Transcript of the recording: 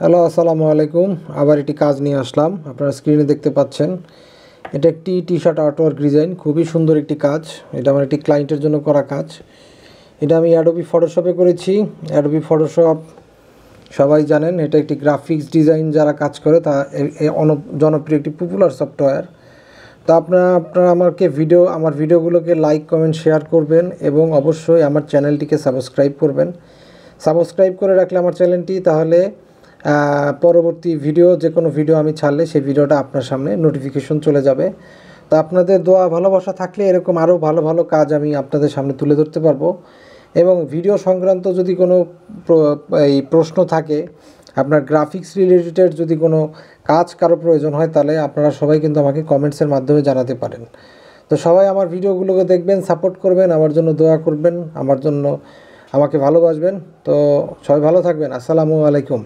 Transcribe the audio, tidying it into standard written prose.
Hello, আসসালামু আলাইকুম। আবার একটি কাজ নিয়ে আসলাম। আপনারা স্ক্রিনে দেখতে পাচ্ছেন, এটা একটি টি শার্ট আর্টওয়ার্ক ডিজাইন। খুবই সুন্দর একটি কাজ। এটা আমার একটি ক্লায়েন্টের জন্য করা কাজ। এটা আমি অ্যাডোবি ফটোশপে করেছি। অ্যাডোবি ফটোশপ সবাই জানেন, এটা একটি গ্রাফিক্স ডিজাইন যারা কাজ করে তা জনপ্রিয় একটি পপুলার সফটওয়্যার। তো আপনারা আমার ভিডিওগুলোকে লাইক, কমেন্ট, শেয়ার করবেন এবং অবশ্যই আমার চ্যানেলটিকে সাবস্ক্রাইব করবেন। সাবস্ক্রাইব করে রাখলে আমার চ্যানেলটি, তাহলে পরবর্তী যে কোনো ভিডিও আমি ছাড়লে সেই ভিডিওটা আপনার সামনে নোটিফিকেশন চলে যাবে। তো আপনাদের দোয়া ভালোবাসা থাকলে এরকম আরও ভালো ভালো কাজ আমি আপনাদের সামনে তুলে ধরতে পারবো। এবং ভিডিও সংক্রান্ত যদি কোনো প্রশ্ন থাকে, আপনার গ্রাফিক্স রিলেটেড যদি কোনো কাজ কারো প্রয়োজন হয়, তাহলে আপনারা সবাই কিন্তু আমাকে কমেন্টসের মাধ্যমে জানাতে পারেন। তো সবাই আমার ভিডিওগুলোকে দেখবেন, সাপোর্ট করবেন, আমার জন্য দোয়া করবেন, আমাকে ভালোবাসবেন। তো সবাই ভালো থাকবেন। আসসালামু আলাইকুম।